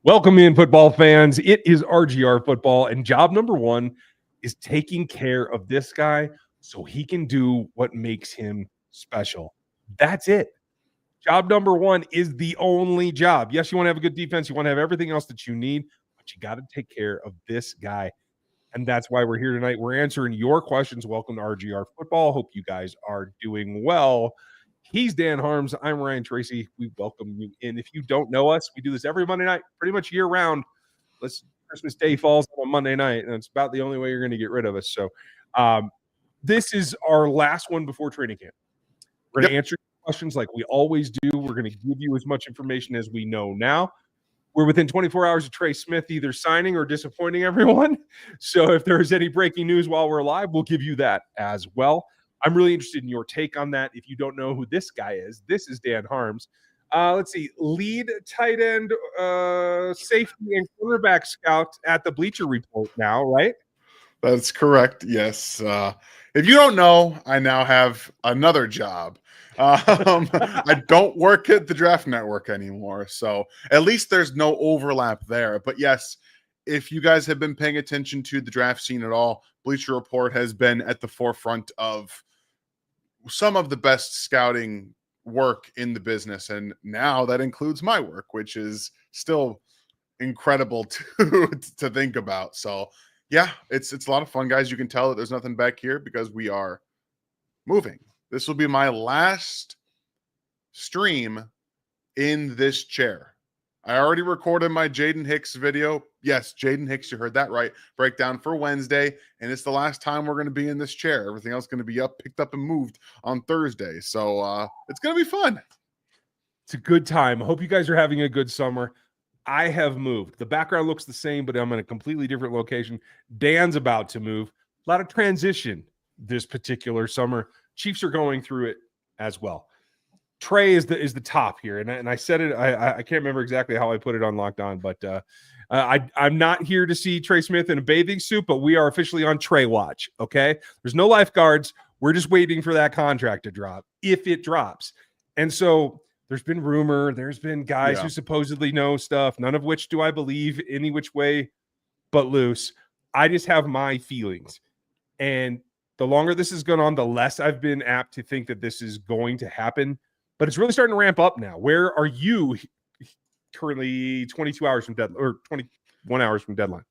Welcome in, football fans. It is RGR football, and job number one is taking care of this guy so he can do what makes him special. That's it. Job number one is the only job. Yes, you want to have a good defense. You want to have everything else that you need, but you got to take care of this guy. And that's why we're here tonight. We're answering your questions. Welcome to RGR football. Hope you guys are doing well. He's Dan Harms. I'm Ryan Tracy. We welcome you in. If you don't know us, we do this every Monday night, pretty much year round. Christmas Day falls on a Monday night, and it's about the only way you're going to get rid of us. So this is our last one before training camp. We're going to answer questions like we always do. We're going to give you as much information as we know now. We're within 24 hours of Trey Smith either signing or disappointing everyone. So if there's any breaking news while we're live, we'll give you that as well. I'm really interested in your take on that. If you don't know who this guy is, this is Dan Harms. Let's see, lead tight end, safety, and cornerback scout at the Bleacher Report now, right? That's correct, yes. If you don't know, I now have another job. I don't work at the Draft Network anymore, so at least there's no overlap there. But yes, if you guys have been paying attention to the draft scene at all, Bleacher Report has been at the forefront of some of the best scouting work in the business, and now that includes my work, which is still incredible to think about. So yeah, it's a lot of fun, guys. You can tell that there's nothing back here because we are moving. This will be my last stream in this chair. I already recorded my Jaden Hicks video. Yes, Jaden Hicks, you heard that right. Breakdown for Wednesday, and it's the last time we're going to be in this chair. Everything else is going to be picked up and moved on Thursday. So it's going to be fun. It's a good time. I hope you guys are having a good summer. I have moved. The background looks the same, but I'm in a completely different location. Dan's about to move. A lot of transition this particular summer. Chiefs are going through it as well. Trey is the top here, and I said it. I can't remember exactly how I put it on Locked On, but I'm not here to see Trey Smith in a bathing suit, but we are officially on Trey watch. Okay, there's no lifeguards. We're just waiting for that contract to drop, if it drops. And so there's been rumor. There's been guys who supposedly know stuff, none of which do I believe any which way but loose. I just have my feelings, and the longer this has gone on, the less I've been apt to think that this is going to happen. But it's really starting to ramp up now. Where are you currently 22 hours from deadline, or 21 hours from deadline?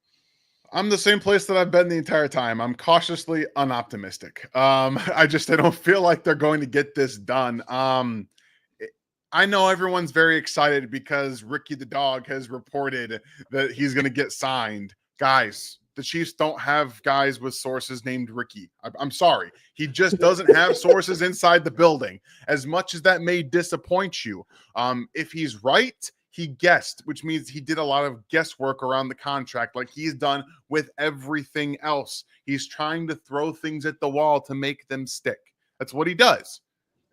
I'm the same place that I've been the entire time. I'm cautiously unoptimistic. I don't feel like they're going to get this done. I know everyone's very excited because Ricky the dog has reported that he's going to get signed. Guys, the Chiefs don't have guys with sources named Ricky. I'm sorry. He just doesn't have sources inside the building, as much as that may disappoint you. If he's right, he guessed, which means he did a lot of guesswork around the contract like he's done with everything else. He's trying to throw things at the wall to make them stick. That's what he does,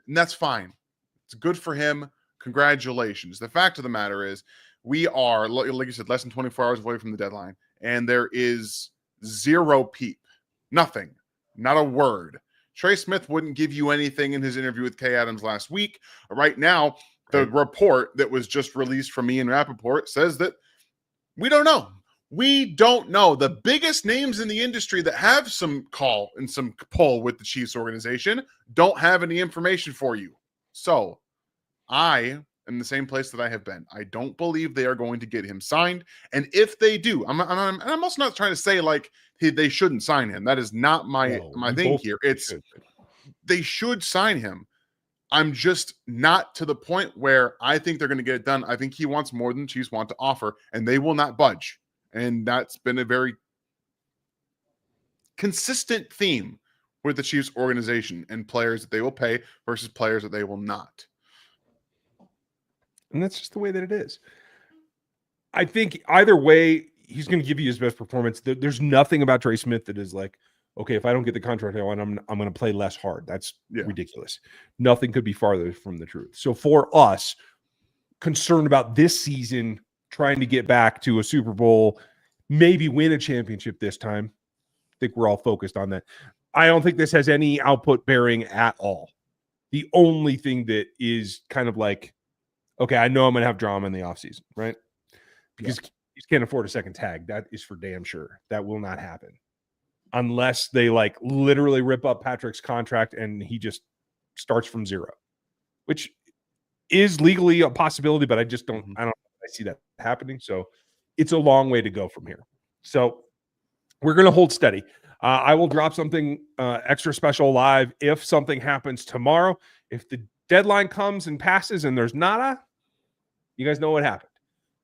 and that's fine. It's good for him. Congratulations. The fact of the matter is we are, like you said, less than 24 hours away from the deadline. And there is zero peep, nothing, not a word. Trey Smith wouldn't give you anything in his interview with Kay Adams last week. Right now, the report that was just released from Ian Rappaport says that we don't know. We don't know. The biggest names in the industry that have some call and some pull with the Chiefs organization don't have any information for you. So I in the same place that I have been. I don't believe they are going to get him signed. And if they do, I'm also not trying to say like they shouldn't sign him. That is not my thing here. They should sign him. I'm just not to the point where I think they're going to get it done. I think he wants more than Chiefs want to offer, and they will not budge. And that's been a very consistent theme with the Chiefs organization and players that they will pay versus players that they will not. And that's just the way that it is. I think either way, he's going to give you his best performance. There's nothing about Trey Smith that is like, okay, if I don't get the contract I want, I'm going to play less hard. That's ridiculous. Nothing could be farther from the truth. So for us, concerned about this season, trying to get back to a Super Bowl, maybe win a championship this time, I think we're all focused on that. I don't think this has any output bearing at all. The only thing that is kind of like, okay, I know I'm going to have drama in the offseason, right? because you can't afford a second tag. That is for damn sure. That will not happen unless they like literally rip up Patrick's contract and he just starts from zero, which is legally a possibility, but I just don't, I see that happening. So it's a long way to go from here. So we're going to hold steady. I will drop something extra special live if something happens tomorrow. If the deadline comes and passes and there's nada, you guys know what happened.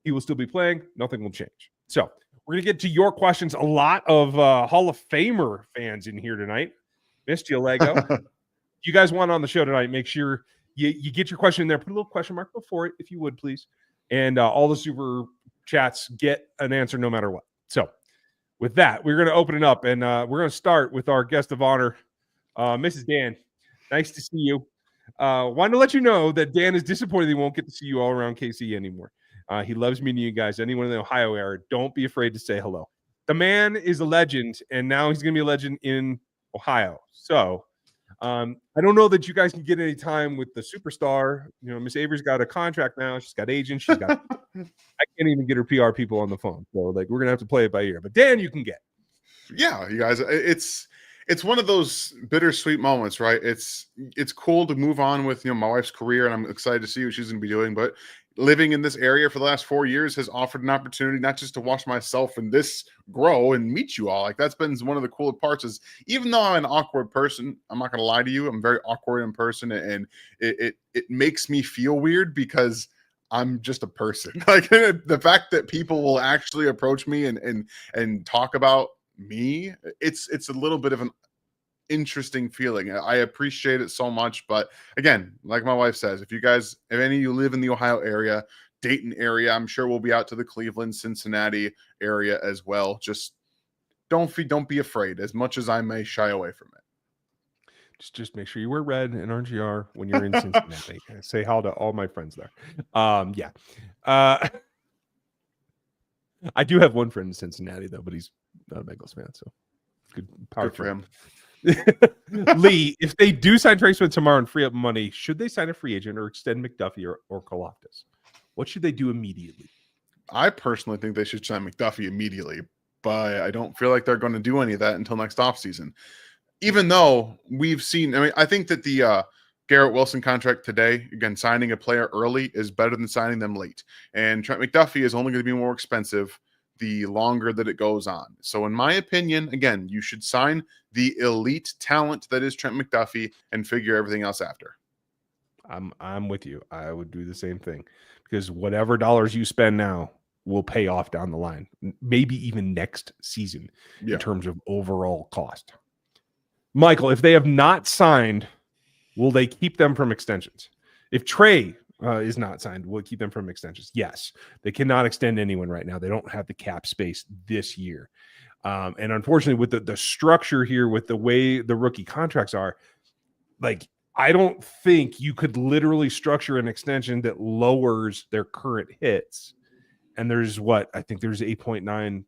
He will still be playing. Nothing will change. So we're going to get to your questions. A lot of Hall of Famer fans in here tonight. Missed you, Lego. You guys want on the show tonight, make sure you get your question in there. Put a little question mark before it, if you would, please. And all the super chats get an answer no matter what. So with that, we're going to open it up, and we're going to start with our guest of honor, Mrs. Dan. Nice to see you. Wanted to let you know that Dan is disappointed he won't get to see you all around KC anymore. He loves meeting you guys. Anyone in the Ohio area, don't be afraid to say hello. The man is a legend, and now he's going to be a legend in Ohio. So I don't know that you guys can get any time with the superstar. You know, Miss Avery's got a contract now. She's got agents. She's got. I can't even get her PR people on the phone. So, like, we're gonna have to play it by ear. But Dan, you can get. Yeah, you guys. It's one of those bittersweet moments, right? It's cool to move on with my wife's career, and I'm excited to see what she's gonna be doing. But living in this area for the last 4 years has offered an opportunity not just to watch myself and this grow and meet you all. Like, that's been one of the cooler parts. Is even though I'm an awkward person, I'm not gonna lie to you, I'm very awkward in person, and it makes me feel weird because I'm just a person. Like, the fact that people will actually approach me and talk about me, it's a little bit of an interesting feeling. I appreciate it so much. But again, like my wife says, if any of you live in the Ohio area, Dayton area, I'm sure we'll be out to the Cleveland, Cincinnati area as well. Just don't be afraid, as much as I may shy away from it. Just make sure you wear red and RGR when you're in Cincinnati. Say hi to all my friends there. I do have one friend in Cincinnati though, but he's not a Bengals fan, so good for him. Lee, if they do sign Trace tomorrow and free up money, should they sign a free agent or extend McDuffie or Kaloftis? What should they do immediately? I personally think they should sign McDuffie immediately, but I don't feel like they're going to do any of that until next offseason. Even though we've seen, I think that the Garrett Wilson contract today, again, signing a player early is better than signing them late. And Trent McDuffie is only going to be more expensive the longer that it goes on. So in my opinion, again, you should sign the elite talent that is Trent McDuffie and figure everything else after. I'm with you. I would do the same thing, because whatever dollars you spend now will pay off down the line, maybe even next season in terms of overall cost. Michael, if they have not signed, will they keep them from extensions? If Trey is not signed, will it keep them from extensions? Yes. They cannot extend anyone right now. They don't have the cap space this year. And unfortunately, with the structure here, with the way the rookie contracts are, like, I don't think you could literally structure an extension that lowers their current hits. And there's I think there's 8.9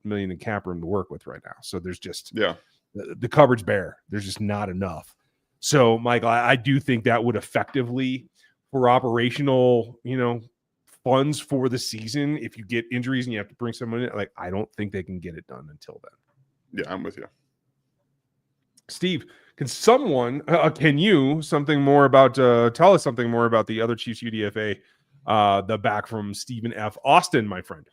million in cap room to work with right now. So there's just the cupboard's bare. There's just not enough. So, Michael, I do think that would effectively, for operational, funds for the season, if you get injuries and you have to bring someone in, like, I don't think they can get it done until then. Yeah, I'm with you. Steve, can you something more about tell us something more about the other Chiefs UDFA, the back from Stephen F. Austin, my friend?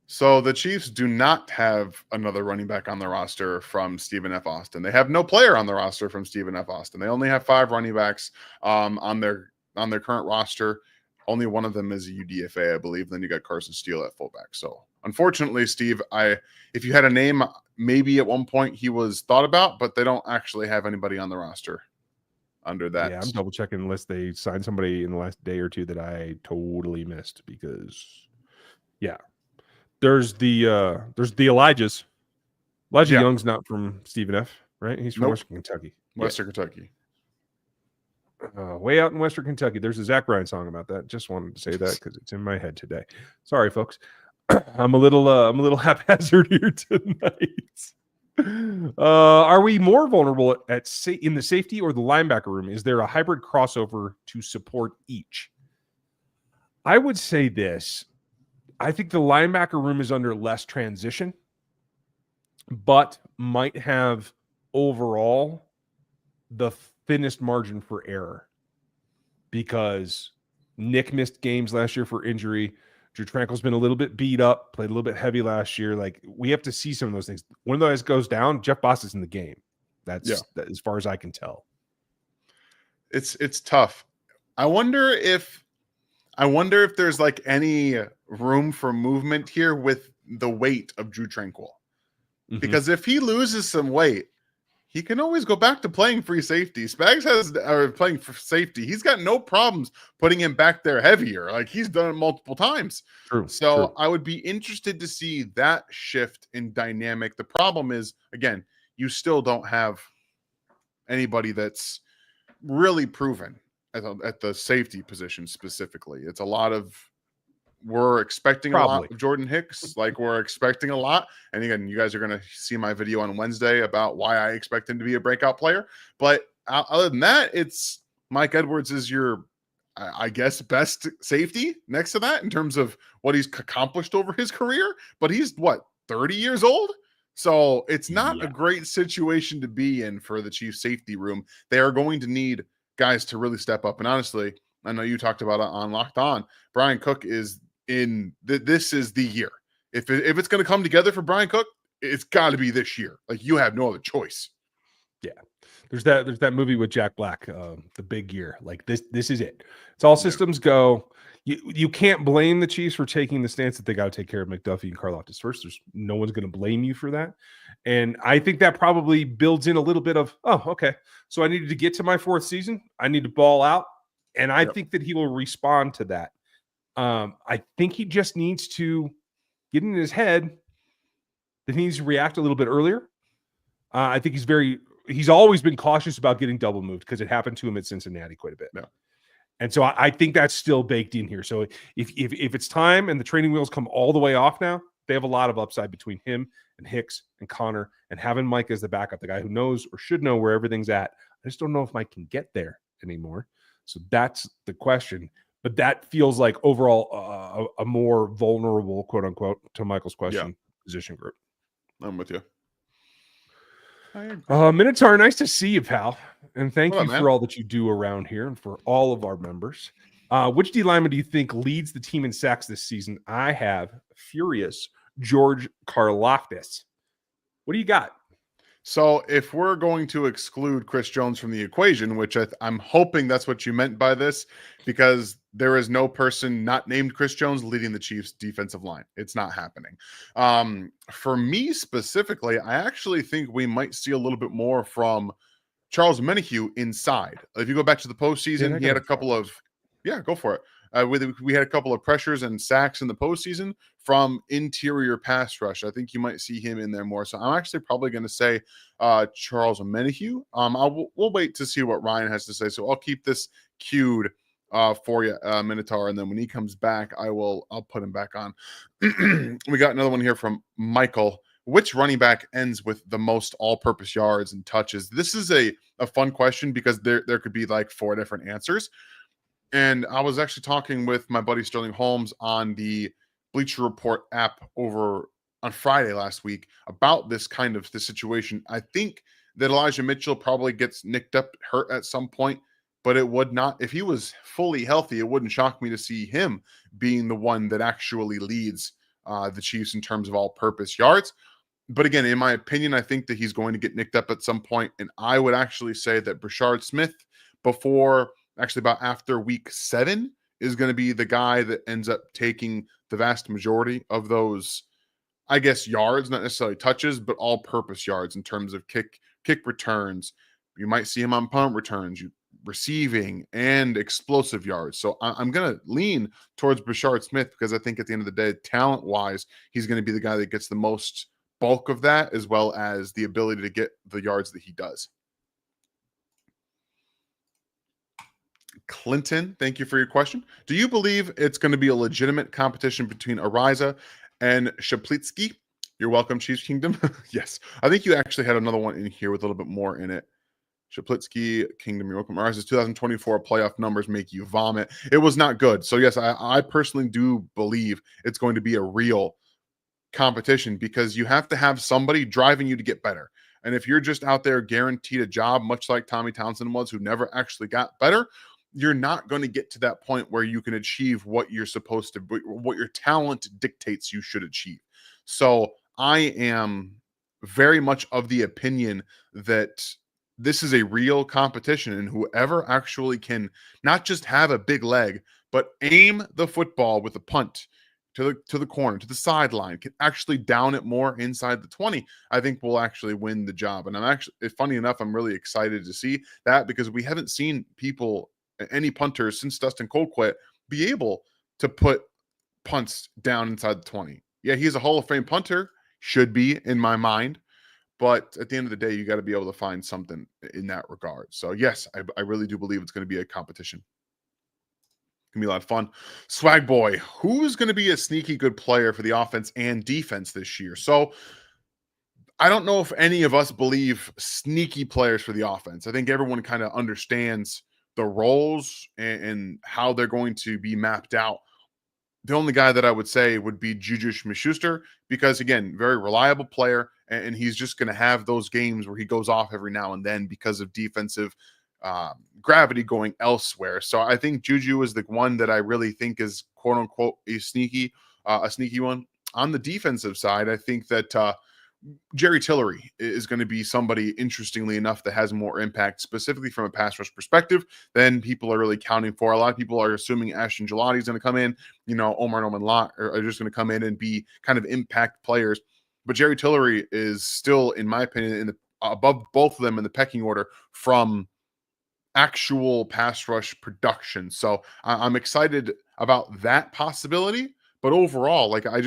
So the Chiefs do not have another running back on the roster from Stephen F. Austin. They have no player on the roster from Stephen F. Austin. They only have 5 running backs on their current roster. Only one of them is a UDFA, I believe. Then you got Carson Steele at fullback. So unfortunately, Steve, if you had a name, maybe at one point he was thought about, but they don't actually have anybody on the roster under that. Yeah, I'm double checking unless they signed somebody in the last day or two that I totally missed, because there's the Elijahs. Elijah Young's not from Stephen F., right? He's from Western Kentucky. Kentucky. Way out in Western Kentucky. There's a Zach Bryan song about that. Just wanted to say that because it's in my head today. Sorry, folks. I'm a little haphazard here tonight. Are we more vulnerable in the safety or the linebacker room? Is there a hybrid crossover to support each? I would say this. I think the linebacker room is under less transition, but might have overall the thinnest margin for error because Nick missed games last year for injury. Drew Tranquil's been a little bit beat up, played a little bit heavy last year. Like, we have to see some of those things. One of those goes down, Jeff Boss is in the game. That's that, as far as I can tell. It's tough. I wonder if there's like any room for movement here with the weight of Drew Tranquil. Because if he loses some weight, he can always go back to playing free safety. Spags playing for safety. He's got no problems putting him back there heavier. Like, he's done it multiple times. True. I would be interested to see that shift in dynamic. The problem is, again, you still don't have anybody that's really proven at the safety position specifically. It's a lot of, we're expecting a lot of Jordan Hicks, like we're expecting a lot. And again, you guys are going to see my video on Wednesday about why I expect him to be a breakout player. But other than that, it's Mike Edwards is your, I guess, best safety next to that in terms of what he's accomplished over his career. But he's, what, 30 years old? So it's not a great situation to be in for the Chiefs safety room. They are going to need guys to really step up. And honestly, I know you talked about it on Locked On. Brian Cook is in this is the year. If it's going to come together for Brian Cook, it's got to be this year. Like, you have no other choice. Yeah. There's that movie with Jack Black, The Big Year. Like, this is it. It's all systems go. You can't blame the Chiefs for taking the stance that they got to take care of McDuffie and Karlaftis first. There's no one's going to blame you for that. And I think that probably builds in a little bit of, oh, okay, so I needed to get to my fourth season. I need to ball out. And I think that he will respond to that. I think he just needs to get in his head that he needs to react a little bit earlier. I think he's always been cautious about getting double moved because it happened to him at Cincinnati quite a bit. Yeah. And so I think that's still baked in here. So if it's time and the training wheels come all the way off now, they have a lot of upside between him and Hicks and Connor, and having Mike as the backup, the guy who knows or should know where everything's at. I just don't know if Mike can get there anymore. So that's the question. But that feels like overall a more vulnerable, quote unquote, to Michael's question, position group. I'm with you. Minotaur, nice to see you, pal. And thank you man. for all that you do around here and for all of our members. Which D lineman do you think leads the team in sacks this season? I have furious George Karlaftis. What do you got? So if we're going to exclude Chris Jones from the equation, which I'm hoping that's what you meant by this, because there is no person not named Chris Jones leading the Chiefs defensive line. It's not happening. For me specifically, I actually think we might see a little bit more from Charles Menahue inside. If you go back to the postseason, he had a couple of, go for it. We had a couple of pressures and sacks in the postseason from interior pass rush. I think you might see him in there more. So I'm actually probably going to say Charles Menahue. We'll wait to see what Ryan has to say. So I'll keep this queued for you, Minotaur, and then when he comes back, I'll put him back on. We got another one here from Michael. Which running back ends with the most all-purpose yards and touches? This is a fun question because there could be like 4 different answers. And I was actually talking with my buddy Sterling Holmes on the Bleacher Report app over on Friday last week about this situation. I think that Elijah Mitchell probably gets nicked up, hurt at some point, but it would not, if he was fully healthy, it wouldn't shock me to see him being the one that actually leads the Chiefs in terms of all-purpose yards. But again, in my opinion, I think that he's going to get nicked up at some point, and I would actually say that Brashard Smith about after week 7 is going to be the guy that ends up taking the vast majority of those, I guess, yards, not necessarily touches, but all-purpose yards in terms of kick returns. You might see him on punt returns, receiving, and explosive yards. So I'm going to lean towards Brashard Smith because I think at the end of the day, talent-wise, he's going to be the guy that gets the most bulk of that, as well as the ability to get the yards that he does. Clinton, thank you for your question. Do you believe it's going to be a legitimate competition between Ariza and Shaplitsky? You're welcome, Chiefs Kingdom. Yes. I think you actually had another one in here with a little bit more in it. Shaplitsky, Kingdom, you're welcome. Rise's 2024 playoff numbers make you vomit. It was not good. So, yes, I personally do believe it's going to be a real competition because you have to have somebody driving you to get better. And if you're just out there guaranteed a job, much like Tommy Townsend was, who never actually got better, you're not going to get to that point where you can achieve what you're supposed to, what your talent dictates you should achieve. So I am very much of the opinion that this is a real competition, and whoever actually can not just have a big leg, but aim the football with a punt to the corner, to the sideline, can actually down it more inside the 20, I think will actually win the job. And I'm actually, funny enough, I'm really excited to see that because we haven't seen people, any punters since Dustin Colquitt, be able to put punts down inside the 20. Yeah, he's a Hall of Fame punter, should be in my mind. But at the end of the day, you got to be able to find something in that regard. So, yes, I really do believe it's going to be a competition. Gonna be a lot of fun. Swag Boy, who's going to be a sneaky good player for the offense and defense this year? So I don't know if any of us believe sneaky players for the offense. I think everyone kind of understands the roles and how they're going to be mapped out. The only guy that I would say would be Juju Smith-Schuster because, again, very reliable player, and he's just going to have those games where he goes off every now and then because of defensive gravity going elsewhere. So I think Juju is the one that I really think is quote unquote a sneaky one. On the defensive side, I think that Jerry Tillery is going to be somebody, interestingly enough, that has more impact, specifically from a pass rush perspective, than people are really counting for. A lot of people are assuming Ashton Gelati is going to come in, Omar Norman Lott are just going to come in and be kind of impact players. But Jerry Tillery is still, in my opinion, above both of them in the pecking order from actual pass rush production. So I'm excited about that possibility. But overall, like I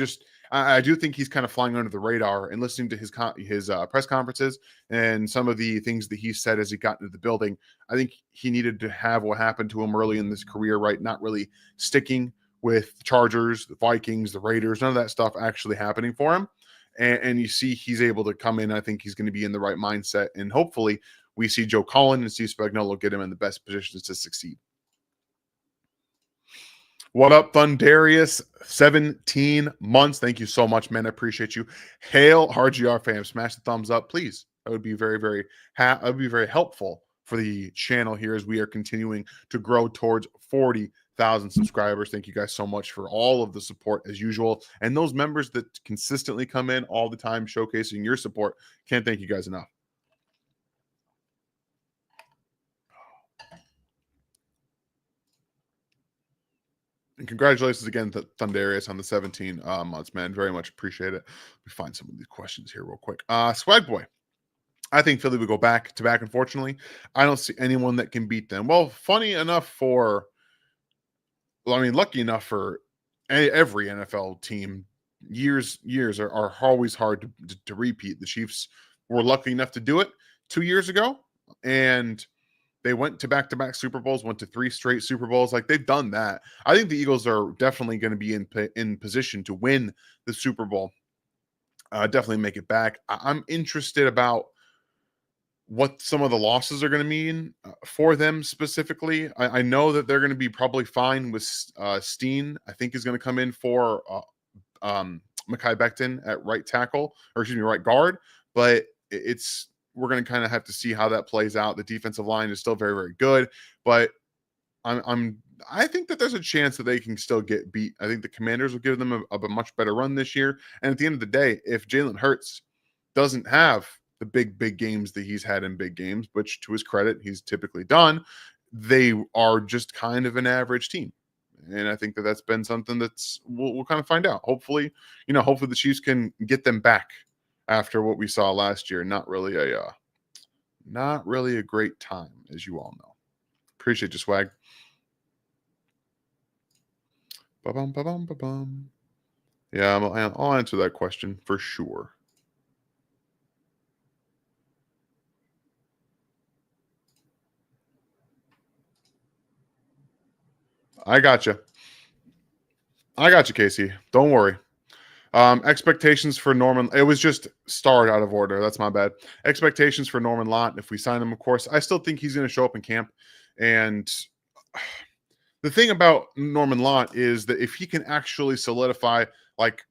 do think he's kind of flying under the radar, and listening to his press conferences and some of the things that he said as he got into the building. I think he needed to have what happened to him early in this career, right? Not really sticking with the Chargers, the Vikings, the Raiders, none of that stuff actually happening for him. And you see he's able to come in. I think he's going to be in the right mindset, and hopefully we see Joe Cullen and Steve Spagnuolo get him in the best positions to succeed. What up, Thundarius? 17 months. Thank you so much, man. I appreciate you. Hail RGR fam. Smash the thumbs up, please. That would be very helpful for the channel here as we are continuing to grow towards 40,000 subscribers. Thank you guys so much for all of the support as usual. And those members that consistently come in all the time showcasing your support. Can't thank you guys enough. And congratulations again to Thundarius on the 17 months, man. Very much appreciate it. Let me find some of these questions here real quick. Swag Boy. I think Philly would go back to back, unfortunately. I don't see anyone that can beat them. Well, lucky enough for every NFL team, years are always hard to repeat. The Chiefs were lucky enough to do it 2 years ago, and they went to back-to-back Super Bowls, went to 3 straight Super Bowls. Like, they've done that. I think the Eagles are definitely going to be in position to win the Super Bowl. Definitely make it back. I'm interested about what some of the losses are going to mean for them specifically. I know that they're going to be probably fine with Steen. I think is going to come in for Mekhi Becton at right tackle, or excuse me, right guard. But we're going to kind of have to see how that plays out. The defensive line is still very good, but I think that there's a chance that they can still get beat. I think the Commanders will give them a much better run this year. And at the end of the day, if Jalen Hurts doesn't have the big games that he's had in big games, which to his credit, he's typically done, they are just kind of an average team. And I think that that's been something that's we'll kind of find out. Hopefully the Chiefs can get them back after what we saw last year. Not really a great time, as you all know. Appreciate you, Swag. Ba-bum, ba-bum, ba-bum. Yeah, I'll answer that question for sure. I got you. Casey. Don't worry. Expectations for Norman. It was just starred out of order. That's my bad. Expectations for Norman Lott. If we sign him, of course, I still think he's going to show up in camp. And the thing about Norman Lott is that if he can actually solidify like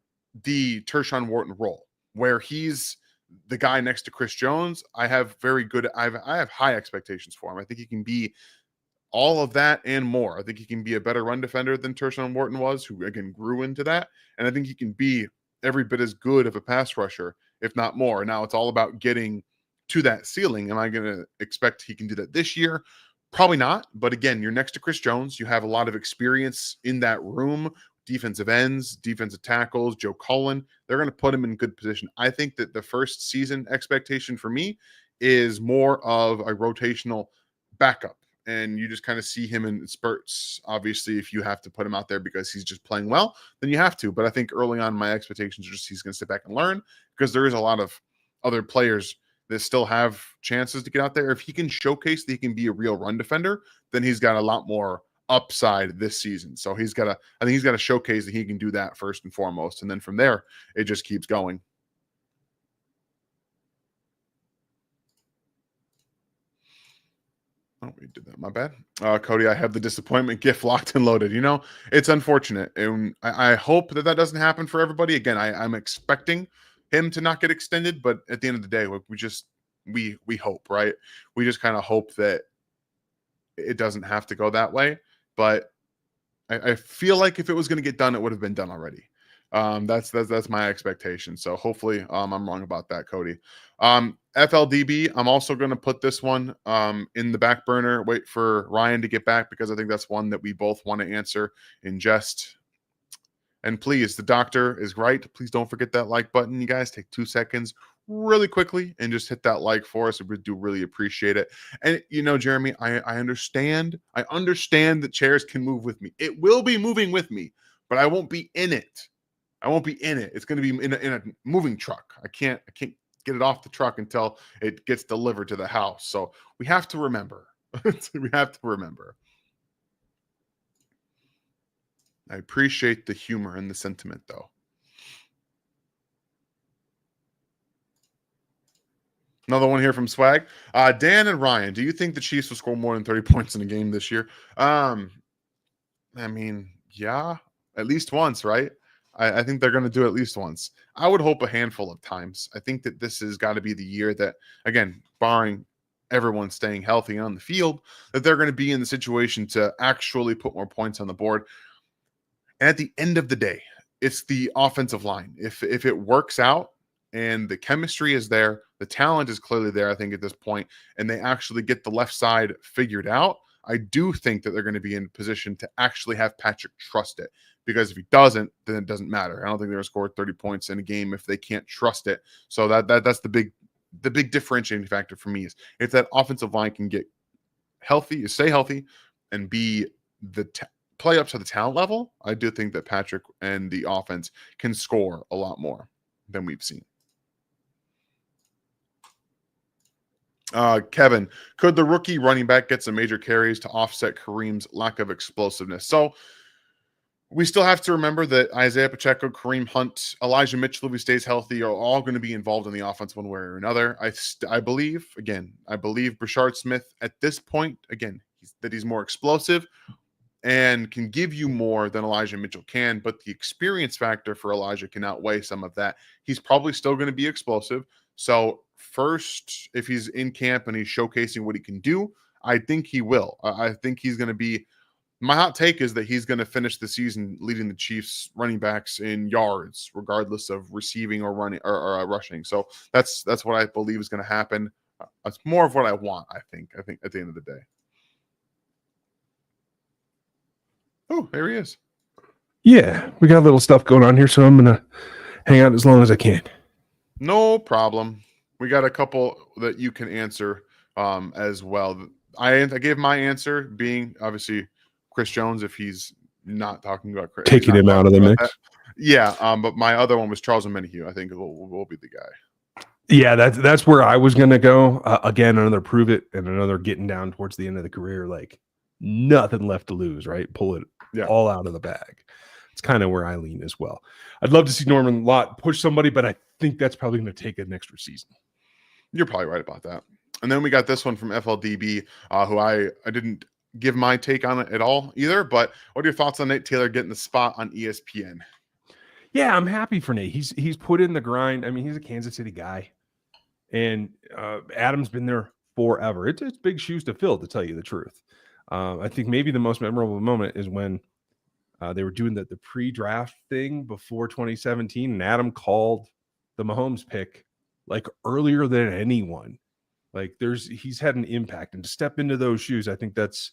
the Tershawn Wharton role, where he's the guy next to Chris Jones, I have high expectations for him. I think he can be all of that and more. I think he can be a better run defender than Tershawn Wharton was, who again grew into that. And I think he can be every bit as good of a pass rusher, if not more. Now it's all about getting to that ceiling. Am I going to expect he can do that this year? Probably not. But again, you're next to Chris Jones. You have a lot of experience in that room, defensive ends, defensive tackles, Joe Cullen. They're going to put him in good position. I think that the first season expectation for me is more of a rotational backup. And you just kind of see him in spurts. Obviously, if you have to put him out there because he's just playing well, then you have to. But I think early on, my expectations are just he's going to sit back and learn, because there is a lot of other players that still have chances to get out there. If he can showcase that he can be a real run defender, then he's got a lot more upside this season. So I think he's got to showcase that he can do that first and foremost. And then from there, it just keeps going. Oh, we did that. My bad. Cody, I have the disappointment gift locked and loaded. It's unfortunate. And I hope that doesn't happen for everybody. Again, I'm expecting him to not get extended, but at the end of the day, we hope, right? We just kind of hope that it doesn't have to go that way. But I feel like if it was going to get done, it would have been done already. That's my expectation. So hopefully I'm wrong about that, Cody. FLDB, I'm also going to put this one in the back burner, wait for Ryan to get back, because I think that's one that we both want to answer in jest. And please, the doctor is right. Please don't forget that like button. You guys take 2 seconds really quickly and just hit that like for us. We do really appreciate it. And Jeremy, I understand that chairs can move with me. It will be moving with me, but I won't be in it. It's going to be in a moving truck. I can't get it off the truck until it gets delivered to the house. So we have to remember. I appreciate the humor and the sentiment, though. Another one here from Swag. Dan and Ryan, do you think the Chiefs will score more than 30 points in a game this year? I mean, yeah, at least once, right? I think they're going to do it at least once. I would hope a handful of times. I think that this has got to be the year that, again, barring everyone staying healthy on the field, that they're going to be in the situation to actually put more points on the board. And at the end of the day, it's the offensive line. If it works out and the chemistry is there, the talent is clearly there, I think, at this point, and they actually get the left side figured out, I do think that they're going to be in position to actually have Patrick trust it. Because if he doesn't, then it doesn't matter. I don't think they're going to score 30 points in a game if they can't trust it. So that's the big differentiating factor for me, is if that offensive line can get healthy, stay healthy, and be play up to the talent level, I do think that Patrick and the offense can score a lot more than we've seen. Kevin, could the rookie running back get some major carries to offset Kareem's lack of explosiveness? So we still have to remember that Isaiah Pacheco, Kareem Hunt, Elijah Mitchell, if he stays healthy, are all going to be involved in the offense one way or another. I believe Brashard Smith at this point, again, he's more explosive and can give you more than Elijah Mitchell can, but the experience factor for Elijah can outweigh some of that. He's probably still going to be explosive. So first, if he's in camp and he's showcasing what he can do, I think he will. I think he's going to be, my hot take is that he's going to finish the season leading the Chiefs running backs in yards, regardless of receiving or running or rushing. So that's what I believe is going to happen. That's more of what I want, I think at the end of the day. Oh, there he is. Yeah, we got a little stuff going on here, so I'm going to hang out as long as I can. No problem. We got a couple that you can answer as well. I gave my answer being obviously Chris Jones, if he's not talking about Chris. Taking him out of the mix. That. Yeah, but my other one was Charles Omenihu. I think will be the guy. Yeah, that's where I was going to go. Again, another prove it and another getting down towards the end of the career. Like nothing left to lose, right? Pull it all out of the bag. It's kind of where I lean as well. I'd love to see Norman Lott push somebody, but I think that's probably going to take an extra season. You're probably right about that. And then we got this one from FLDB, who I didn't give my take on it at all either. But what are your thoughts on Nate Taylor getting the spot on ESPN? Yeah, I'm happy for Nate. He's put in the grind. I mean, he's a Kansas City guy, and Adam's been there forever. It's big shoes to fill, to tell you the truth. I think maybe the most memorable moment is when they were doing the pre-draft thing before 2017, and Adam called the Mahomes pick like earlier than anyone. Like he's had an impact, and to step into those shoes, I think that's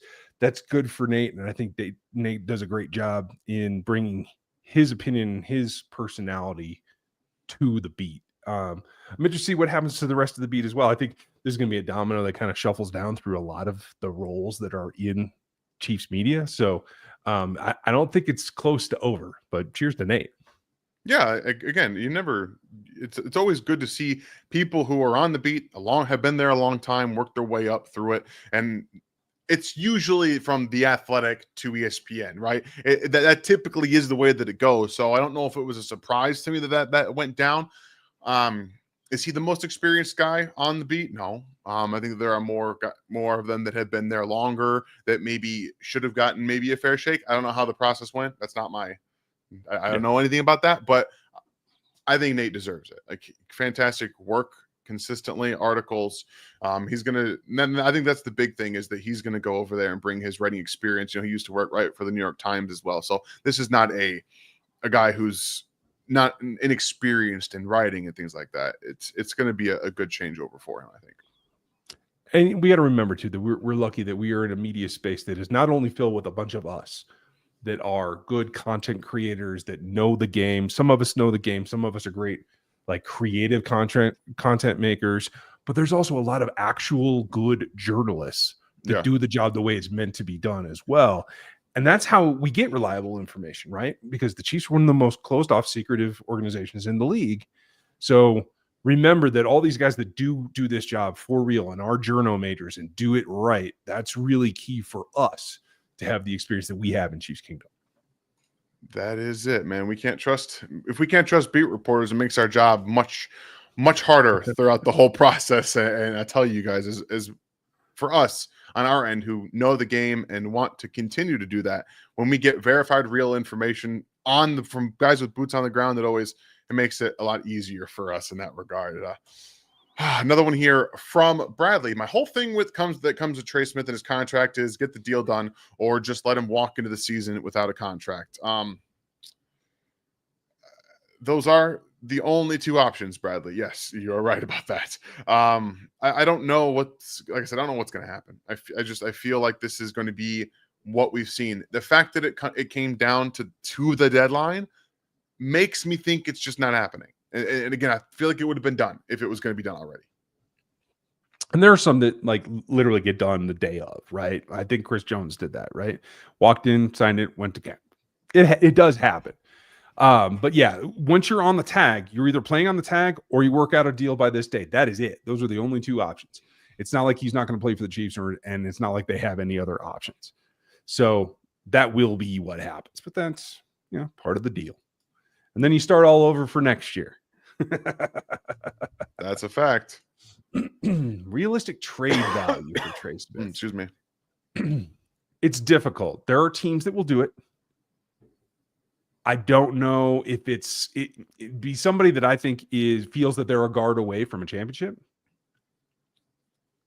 good for Nate, and I think Nate does a great job in bringing his opinion, his personality to the beat. I'm interested to see what happens to the rest of the beat as well. I think there's going to be a domino that kind of shuffles down through a lot of the roles that are in Chiefs media. So I don't think it's close to over, but cheers to Nate. Yeah, again, it's always good to see people who are on the beat have been there a long time, worked their way up through it. And it's usually from The Athletic to ESPN, right? That typically is the way that it goes. So I don't know if it was a surprise to me that went down. Is he the most experienced guy on the beat? No. I think there are more of them that have been there longer that maybe should have gotten maybe a fair shake. I don't know how the process went. That's not I don't know anything about that, but I think Nate deserves it. Like, fantastic work consistently, articles. Then I think that's the big thing, is that he's gonna go over there and bring his writing experience. He used to work for the New York Times as well. So this is not a guy who's not inexperienced in writing and things like that. It's going to be a good changeover for him, I think. And we got to remember too that we're lucky that we are in a media space that is not only filled with a bunch of us that are good content creators that know the game. Some of us know the game. Some of us are great, like creative content makers, but there's also a lot of actual good journalists that do the job the way it's meant to be done as well. And that's how we get reliable information, right? Because the Chiefs are one of the most closed off, secretive organizations in the league. So remember that all these guys that do this job for real and are journo majors and do it right, that's really key for us to have the experience that we have in Chiefs Kingdom. That is it, man. If we can't trust beat reporters, it makes our job much, much harder throughout the whole process. And I tell you guys, as for us on our end who know the game and want to continue to do that, when we get verified real information from guys with boots on the ground, it makes it a lot easier for us in that regard. Another one here from Bradley. My whole thing comes with Trey Smith and his contract is get the deal done or just let him walk into the season without a contract. Those are the only two options, Bradley. Yes, you're right about that. I don't know like I said, I don't know what's going to happen. I feel like this is going to be what we've seen. The fact that it came down to the deadline makes me think it's just not happening. And again, I feel like it would have been done if it was going to be done already. And there are some that like literally get done the day of, right? I think Chris Jones did that, right? Walked in, signed it, went to camp. It does happen. But yeah, once you're on the tag, you're either playing on the tag or you work out a deal by this date. That is it. Those are the only two options. It's not like he's not going to play for the Chiefs, and it's not like they have any other options. So that will be what happens. But that's part of the deal. And then you start all over for next year. That's a fact. Realistic trade value for Trey Smith. Excuse me. It's difficult. There are teams that will do it. I don't know if it'd be somebody that I think feels that they're a guard away from a championship.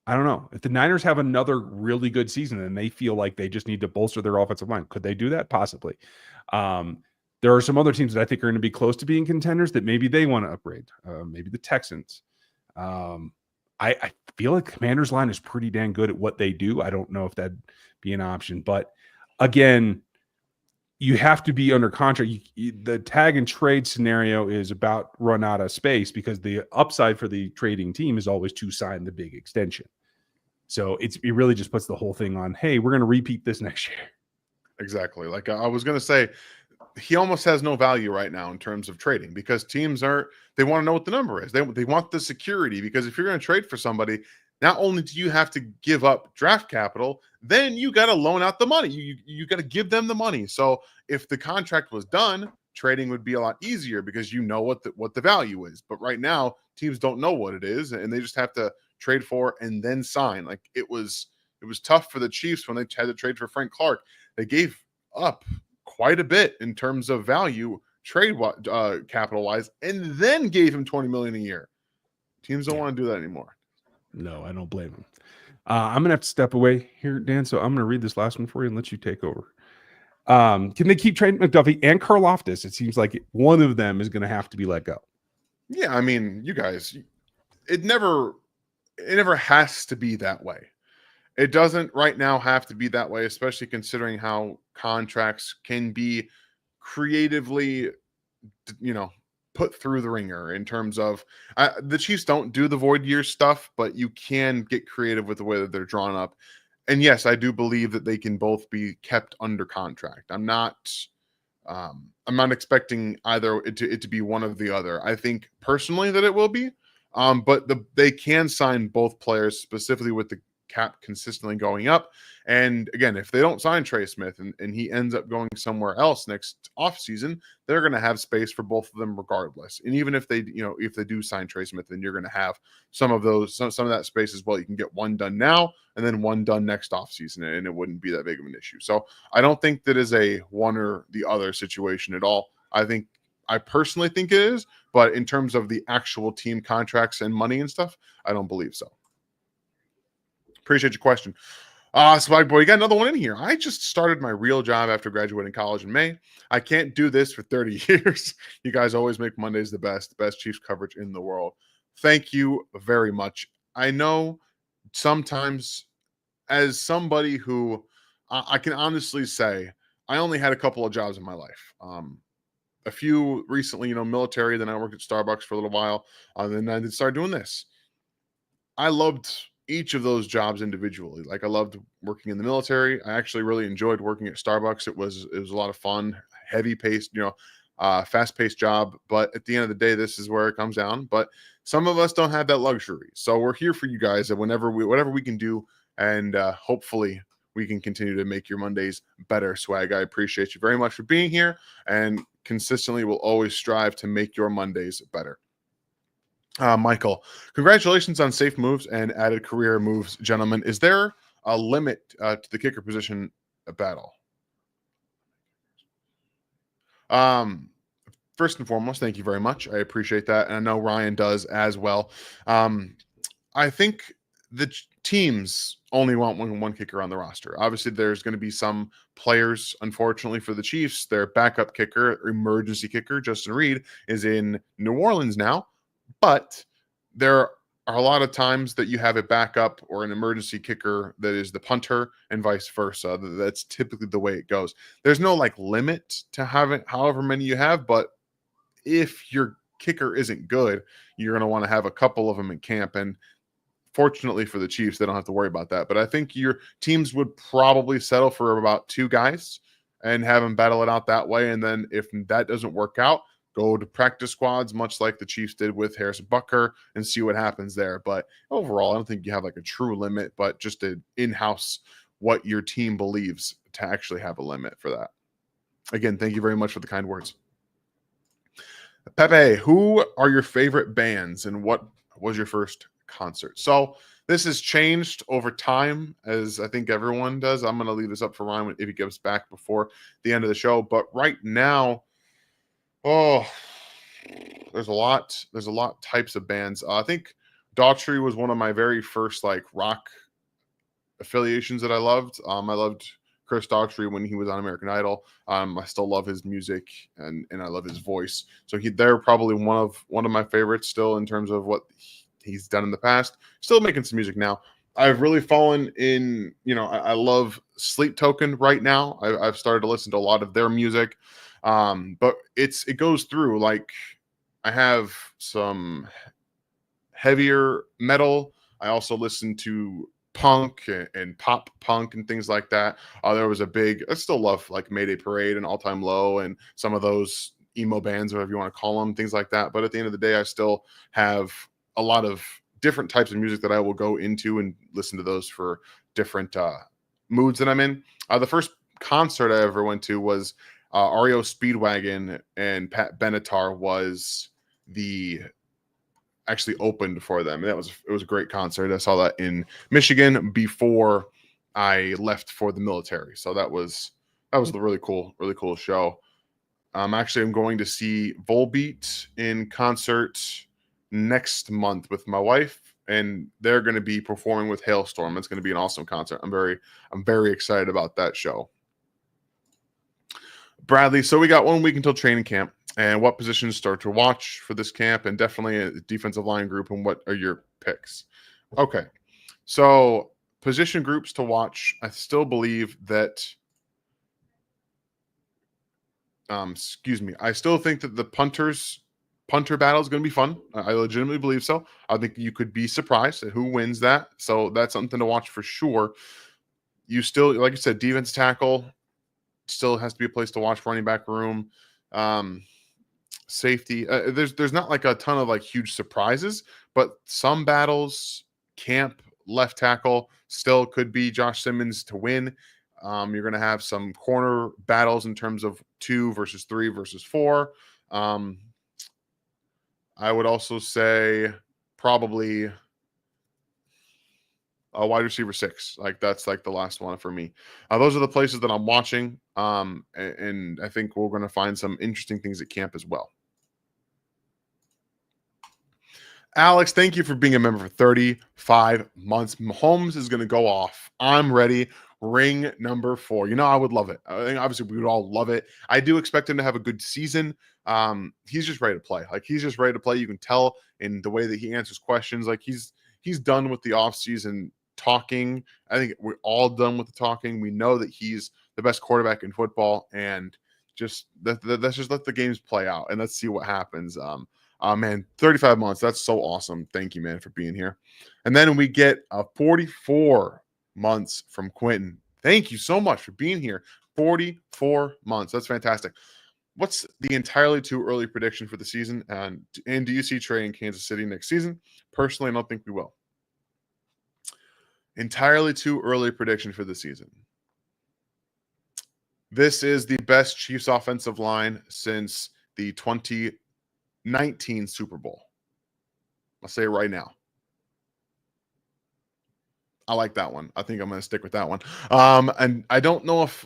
I don't know. If the Niners have another really good season and they feel like they just need to bolster their offensive line, could they do that? Possibly. There are some other teams that I think are going to be close to being contenders that maybe they want to upgrade. Maybe the Texans. I feel like Commanders line is pretty dang good at what they do. I don't know if that'd be an option, but again, you have to be under contract. The tag and trade scenario is about run out of space because the upside for the trading team is always to sign the big extension. So it really just puts the whole thing on, hey, we're going to repeat this next year. Exactly. Like I was going to say, he almost has no value right now in terms of trading because teams they want to know what the number is. They want the security, because if you're going to trade for somebody, not only do you have to give up draft capital, then you got to loan out the money. You got to give them the money. So if the contract was done, trading would be a lot easier because you know what the value is. But right now, teams don't know what it is, and they just have to trade for and then sign. Like it was tough for the Chiefs when they had to trade for Frank Clark. They gave up quite a bit in terms of value trade capital wise, and then gave him $20 million a year. Teams don't want to do that anymore. No, I don't blame him. I'm gonna have to step away here, Dan. So I'm gonna read this last one for you and let you take over. Can they keep Trey McDuffie and Karlaftis? It seems like one of them is gonna have to be let go. Yeah, I mean, you guys, it never has to be that way. It doesn't right now have to be that way, especially considering how contracts can be creatively, put through the ringer in terms of the Chiefs don't do the void year stuff, but you can get creative with the way that they're drawn up. And yes, I do believe that they can both be kept under contract. I'm not expecting either it to be one of the other. I think personally that it will be, but they can sign both players, specifically with the cap consistently going up. And again, if they don't sign Trey Smith and he ends up going somewhere else next offseason, they're going to have space for both of them regardless. And even if they do sign Trey Smith, then you're going to have some of that space as well. You can get one done now and then one done next offseason, and it wouldn't be that big of an issue. So I don't think that is a one or the other situation at all. I personally think it is, but in terms of the actual team contracts and money and stuff, I don't believe so. Appreciate your question. Swag Boy, you got another one in here. I just started my real job after graduating college in May. I can't do this for 30 years. You guys always make Mondays the best Chiefs coverage in the world. Thank you very much. I know sometimes as somebody who I can honestly say I only had a couple of jobs in my life. A few recently, military, then I worked at Starbucks for a little while, and then I started doing this. I loved each of those jobs individually. Like I loved working in the military. I actually really enjoyed working at Starbucks. It was a lot of fun, heavy paced, fast paced job. But at the end of the day, this is where it comes down. But some of us don't have that luxury. So we're here for you guys and whatever we can do. And hopefully we can continue to make your Mondays better. Swag, I appreciate you very much for being here, and consistently will always strive to make your Mondays better. Michael, congratulations on safe moves and added career moves, gentlemen. Is there a limit to the kicker position battle? First and foremost, thank you very much. I appreciate that. And I know Ryan does as well. I think the teams only want one kicker on the roster. Obviously, there's going to be some players, unfortunately for the Chiefs, their backup kicker, emergency kicker, Justin Reed, is in New Orleans now. But there are a lot of times that you have a backup or an emergency kicker that is the punter and vice versa. That's typically the way it goes. There's no limit to however many you have, but if your kicker isn't good, you're going to want to have a couple of them in camp. And fortunately for the Chiefs, they don't have to worry about that. But I think your teams would probably settle for about 2 guys and have them battle it out that way. And then if that doesn't work out, go to practice squads, much like the Chiefs did with Harrison Butker, and see what happens there. But overall, I don't think you have a true limit, but just an in-house what your team believes to actually have a limit for that. Again, thank you very much for the kind words. Pepe, who are your favorite bands and what was your first concert? So this has changed over time, as I think everyone does. I'm going to leave this up for Ryan if he gives back before the end of the show. But right now, there's a lot types of bands. I think Daughtry was one of my very first rock affiliations that I loved. I loved Chris Daughtry when he was on American Idol. I still love his music and I love his voice. So they're probably one of my favorites still in terms of what he's done in the past. Still making some music now. I've really fallen in, I love Sleep Token right now. I've started to listen to a lot of their music. But it goes through I have some heavier metal. I also listen to punk and pop punk and things like that. There was I still love Mayday Parade and All Time Low and some of those emo bands, whatever you want to call them, things like that. But at the end of the day, I still have a lot of different types of music that I will go into and listen to those for different moods that I'm in. The first concert I ever went to was REO Speedwagon, and Pat Benatar was actually opened for them. And it was a great concert. I saw that in Michigan before I left for the military. So that was a really cool show. I'm going to see Volbeat in concert next month with my wife, and they're going to be performing with Hailstorm. It's going to be an awesome concert. I'm very excited about that show. Bradley, so we got 1 week until training camp, and what positions start to watch for this camp, and definitely a defensive line group, and what are your picks? Okay, so position groups to watch. I still believe that I still think that the punter battle is going to be fun. I legitimately believe so. I think you could be surprised at who wins that. So that's something to watch for sure. You still, like I said, defense tackle still has to be a place to watch. Running back room, safety. There's not like a ton of like huge surprises, but some battles, camp, left tackle still could be Josh Simmons to win. You're going to have some corner battles in terms of 2 versus 3 versus 4. I would also say probably a wide receiver 6. Like that's like the last one for me. Those are the places that I'm watching. And I think we're going to find some interesting things at camp as well. Alex, thank you for being a member for 35 months. Mahomes is going to go off. I'm ready. Ring number 4. I would love it. I think obviously we would all love it. I do expect him to have a good season. He's just ready to play. Like he's just ready to play. You can tell in the way that he answers questions. Like he's done with the offseason talking. I think we're all done with the talking. We know that he's the best quarterback in football, and just let's just let the games play out and let's see what happens. Man, 35 months. That's so awesome. Thank you, man, for being here. And then we get 44 months from Quentin. Thank you so much for being here. 44 months. That's fantastic. What's the entirely too early prediction for the season? And do you see Trey in Kansas City next season? Personally, I don't think we will. Entirely too early prediction for the season. This is the best Chiefs offensive line since the 2019 Super Bowl. I'll say it right now. I like that one. I think I'm going to stick with that one. And I don't know if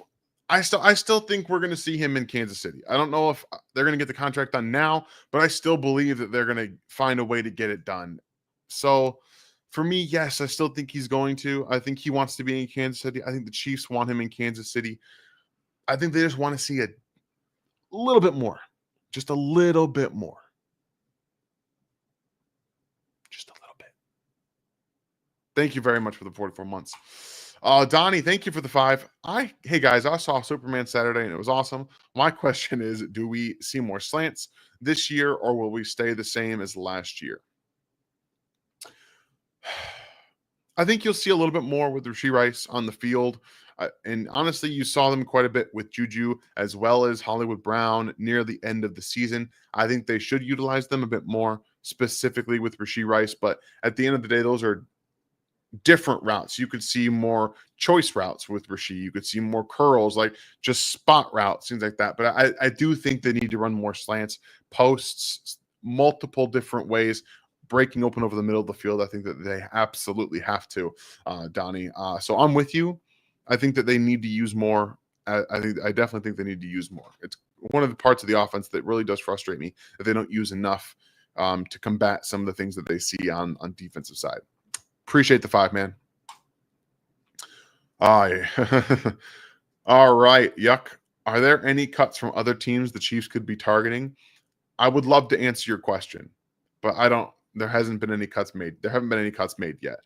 I still think we're going to see him in Kansas City. I don't know if they're going to get the contract done now, but I still believe that they're going to find a way to get it done. So for me, yes, I still think he's going to. I think he wants to be in Kansas City. I think the Chiefs want him in Kansas City. I think they just want to see a little bit more. Just a little bit more. Just a little bit. Thank you very much for the 44 months. Donnie, thank you for the 5. Hey guys, I saw Superman Saturday and it was awesome. My question is, do we see more slants this year or will we stay the same as last year? I think you'll see a little bit more with Rashee Rice on the field. And honestly, you saw them quite a bit with Juju as well as Hollywood Brown near the end of the season. I think they should utilize them a bit more, specifically with Rashee Rice. But at the end of the day, those are different routes. You could see more choice routes with Rashee. You could see more curls, like just spot routes, things like that. But I do think they need to run more slants, posts, multiple different ways, breaking open over the middle of the field. I think that they absolutely have to, Donnie. So I'm with you. I think that they need to use more. I definitely think they need to use more. It's one of the parts of the offense that really does frustrate me that they don't use enough to combat some of the things that they see on defensive side. Appreciate the 5, man. All right. Yuck. Are there any cuts from other teams the Chiefs could be targeting? I would love to answer your question, but there hasn't been any cuts made. There haven't been any cuts made yet.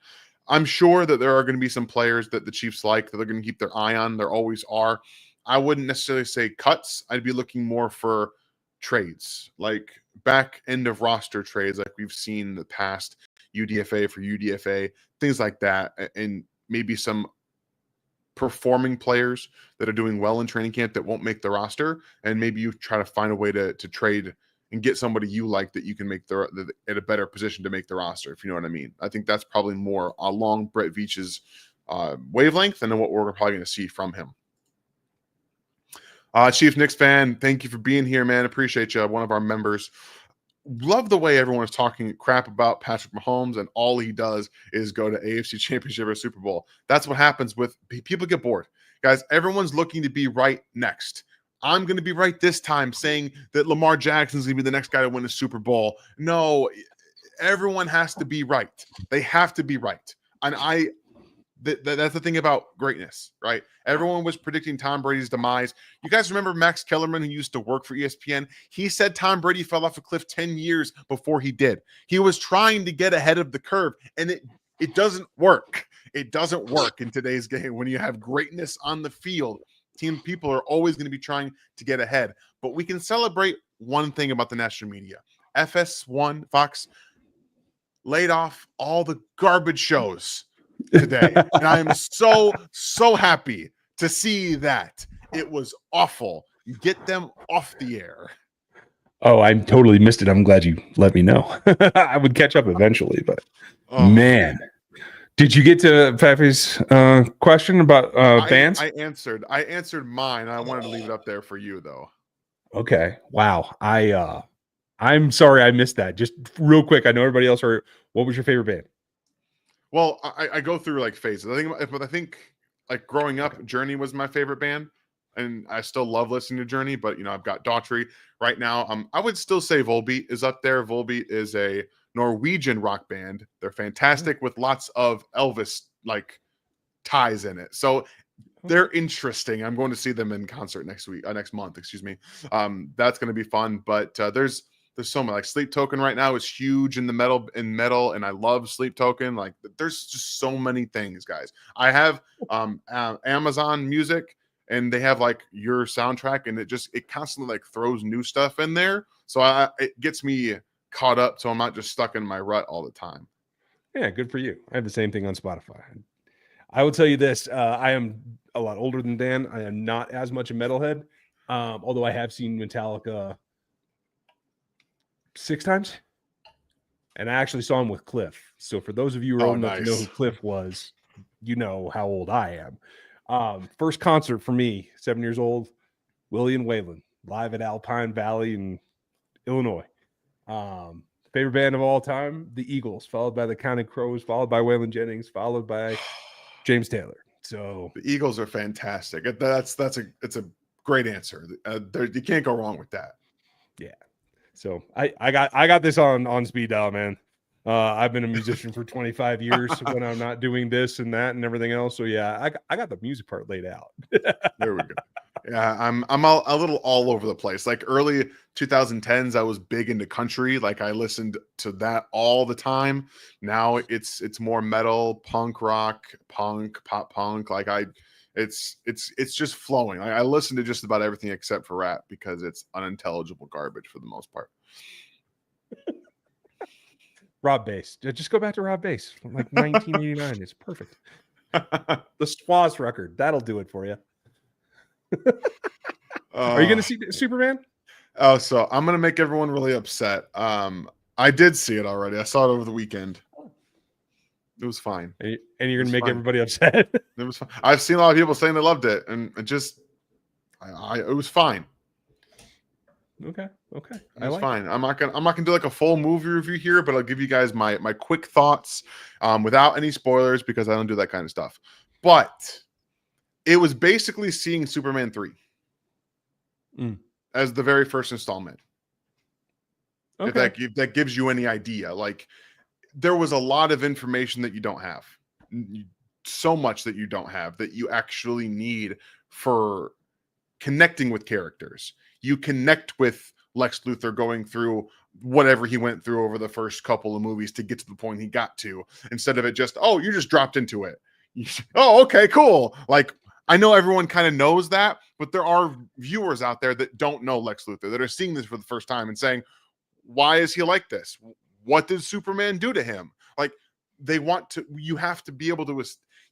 I'm sure that there are going to be some players that the Chiefs like that they're going to keep their eye on. There always are. I wouldn't necessarily say cuts. I'd be looking more for trades, like back end of roster trades like we've seen in the past. UDFA for UDFA, things like that, and maybe some performing players that are doing well in training camp that won't make the roster, and maybe you try to find a way to trade and get somebody you like that you can make at a better position to make the roster, if you know what I mean. I think that's probably more along Brett Veach's wavelength and then what we're probably going to see from him. Chief Knicks fan, thank you for being here, man. Appreciate you. One of our members. Love the way everyone is talking crap about Patrick Mahomes, and all he does is go to AFC Championship or Super Bowl. That's what happens with people get bored. Guys, everyone's looking to be right next. I'm going to be right this time saying that Lamar Jackson's going to be the next guy to win a Super Bowl. No, everyone has to be right. They have to be right. And that's the thing about greatness, right? Everyone was predicting Tom Brady's demise. You guys remember Max Kellerman, who used to work for ESPN? He said Tom Brady fell off a cliff 10 years before he did. He was trying to get ahead of the curve, and it doesn't work. It doesn't work in today's game. When you have greatness on the field, people are always going to be trying to get ahead. But we can celebrate one thing about the national media. FS1, Fox, laid off all the garbage shows today. And I am so happy to see that. It was awful. You get them off the air. Oh, I totally missed it. I'm glad you let me know. I would catch up eventually, but man. Did you get to Pepe's question about bands? I answered mine. I wanted to leave it up there for you, though. Okay. Wow. I'm sorry I missed that. Just real quick. I know everybody else heard. What was your favorite band? Well, I go through like phases. I think like growing up, Journey was my favorite band, and I still love listening to Journey. But I've got Daughtry right now. I would still say Volbeat is up there. Volbeat is a Norwegian rock band. They're fantastic with lots of Elvis like ties in it. So they're interesting. I'm going to see them in concert next month. Excuse me. That's going to be fun. But there's so many. Like Sleep Token right now is huge in the metal, and I love Sleep Token. Like there's just so many things, guys. I have Amazon Music, and they have like your soundtrack, and it constantly like throws new stuff in there. So it gets me caught up, so I'm not just stuck in my rut all the time. Yeah, good for you. I have the same thing on Spotify. I will tell you this: I am a lot older than Dan. I am not as much a metalhead, although I have seen Metallica 6 times, and I actually saw him with Cliff. So for those of you who are old enough to know who Cliff was, you know how old I am. First concert for me, 7 years old, Willie and Waylon live at Alpine Valley in Illinois. Favorite band of all time, the Eagles, followed by the Counting Crows, followed by Waylon Jennings, followed by James Taylor. So the Eagles are fantastic. It's a great answer. You can't go wrong with that. Yeah. So I got this on speed dial, man. I've been a musician for 25 years when I'm not doing this and that and everything else. So yeah, I got the music part laid out. There we go. Yeah, I'm a little all over the place. Like early 2010s, I was big into country. Like I listened to that all the time. Now it's more metal, punk rock, punk, pop punk. Like it's just flowing. I listen to just about everything except for rap because it's unintelligible garbage for the most part. Rob Bass. Just go back to Rob Bass from like 1989. It's perfect. The Schwaz record. That'll do it for you. Are you going to see Superman? Oh, so I'm going to make everyone really upset. I did see it already. I saw it over the weekend. It was fine. And you're going to make everybody upset? It was fine. I've seen a lot of people saying they loved it, and it was fine. Okay. It was fine. I'm not gonna do like a full movie review here, but I'll give you guys my quick thoughts without any spoilers because I don't do that kind of stuff. But it was basically seeing Superman 3 as the very first installment. Okay. If that gives you any idea, like there was a lot of information that you don't have, so much that you don't have that you actually need for connecting with characters. You connect with Lex Luthor going through whatever he went through over the first couple of movies to get to the point he got to, instead of it just, oh, you just dropped into it. Oh, okay, cool. Like, I know everyone kind of knows that, but there are viewers out there that don't know Lex Luthor, that are seeing this for the first time and saying, why is he like this? What did Superman do to him? Like, you have to be able to,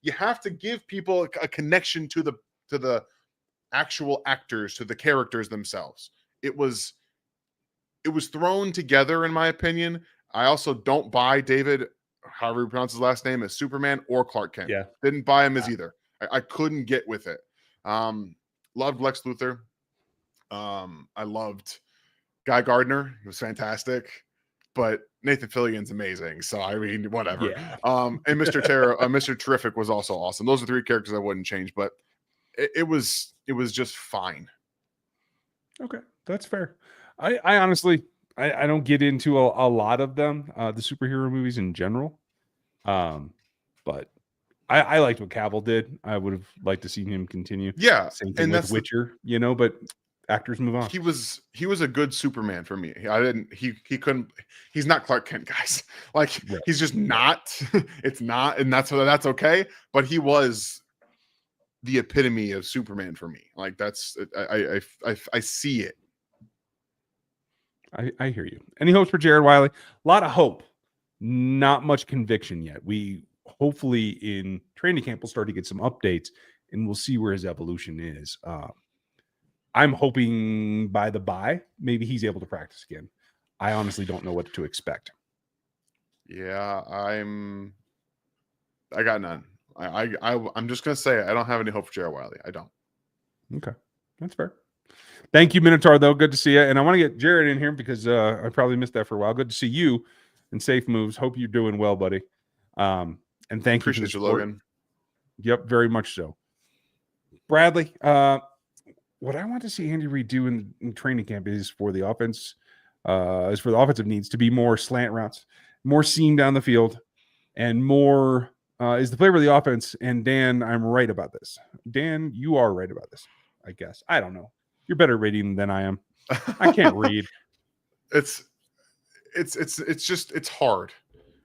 you have to give people a connection to the actual actors, to the characters themselves. It was it was thrown together, in my opinion. I also don't buy David, however you pronounce his last name, as Superman or Clark Kent. Yeah. Didn't buy him as either. I couldn't get with it. Loved Lex Luthor. I loved Guy Gardner. He was fantastic. But Nathan Fillion's amazing. So I mean, whatever. Yeah. And Mr. Terrific was also awesome. Those are 3 characters I wouldn't change, but it was just fine. Okay, that's fair. I honestly I don't get into a lot of them, the superhero movies in general. But I liked what Cavill did. I would have liked to see him continue. Yeah, Same thing and with that's Witcher, but actors move on. he was a good Superman for me. He couldn't, he's not Clark Kent, guys. Like Right. he's just not. It's not, and that's okay. But he was the epitome of Superman for me. Like that's I see it. I hear you. Any hopes for Jared Wiley? A lot of hope, not much conviction yet. We hopefully in training camp we'll start to get some updates and we'll see where his evolution is. I'm hoping by the bye, maybe he's able to practice again. I honestly don't know what to expect. Yeah, I got none. I'm just gonna say I don't have any hope for Jared Wiley. I don't. Okay, that's fair. Thank you, Minotaur, though. Good to see you. And I want to get Jared in here because I probably missed that for a while. Good to see you and Safe Moves. Hope you're doing well, buddy. And thank you for the Appreciate you, support. Logan. Yep, very much so. Bradley, what I want to see Andy Reid do in training camp is for the offense, is for the offensive needs to be more slant routes, more seam down the field, and more is the flavor of the offense. And Dan, I'm right about this. Dan, you are right about this, I guess. I don't know. You're better at reading than I am. I can't read. It's hard,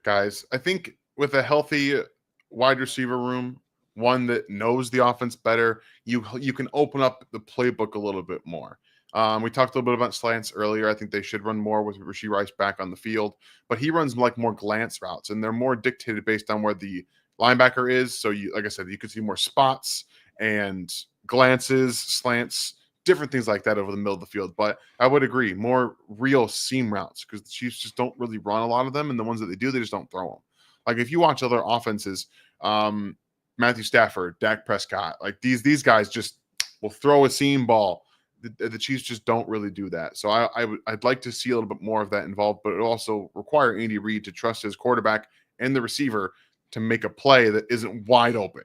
guys. I think with a healthy wide receiver room, one that knows the offense better, you can open up the playbook a little bit more. We talked a little bit about slants earlier. I think they should run more with Rashee Rice back on the field, but he runs like more glance routes, and they're more dictated based on where the linebacker is. So like I said, you could see more spots and glances, slants, different things like that over the middle of the field. But I would agree, more real seam routes because the Chiefs just don't really run a lot of them, and the ones that they do, they just don't throw them. Like if you watch other offenses, Matthew Stafford, Dak Prescott, like these guys just will throw a seam ball. The Chiefs just don't really do that. So I'd like to see a little bit more of that involved, but it also require Andy Reid to trust his quarterback and the receiver to make a play that isn't wide open.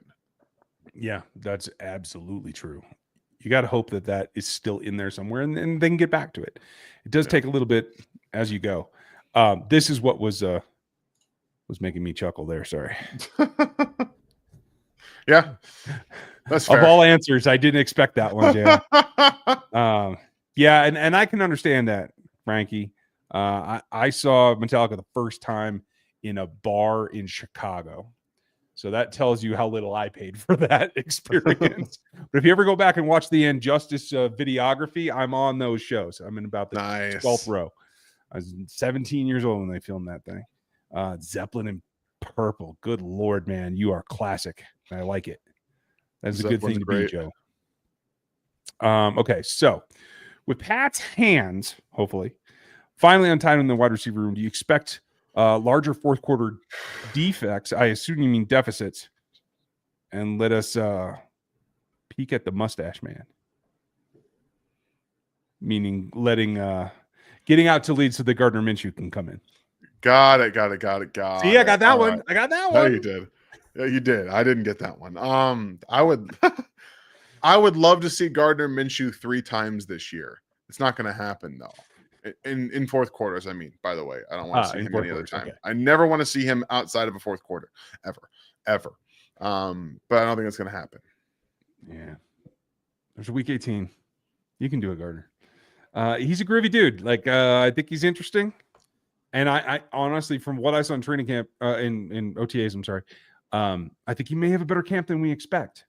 Yeah, that's absolutely true. You got to hope that is still in there somewhere, and then they can get back to it. It does take a little bit as you go. This is what was making me chuckle there. Sorry. Yeah, that's fair. Of all answers, I didn't expect that one, Jay. Yeah, and I can understand that, Frankie. I saw Metallica the first time in a bar in Chicago. So that tells you how little I paid for that experience. But if you ever go back and watch the Injustice videography, I'm on those shows. I'm in about the 12th row. I was 17 years old when they filmed that thing. Zeppelin in purple. Good Lord, man. You are classic. I like it. That's a good thing to be, Joe. Okay, so with Pat's hands, hopefully, finally untied in the wide receiver room, do you expect larger fourth quarter defects? I assume you mean deficits. And let us peek at the mustache man. Meaning getting out to lead so that Gardner Minshew can come in. Got it. See, I got that one. Right. I got that one. No, you did. Yeah, you did. I didn't get that one. I would I would love to see Gardner Minshew 3 times this year. It's not going to happen though. In fourth quarters, I mean, by the way, I don't want to see him any other time. Okay. I never want to see him outside of a fourth quarter, ever. But I don't think it's going to happen. Yeah. There's a week 18. You can do it, Gardner. He's a groovy dude. Like, I think he's interesting. And I honestly, from what I saw in training camp, in OTAs, I'm sorry, I think he may have a better camp than we expect.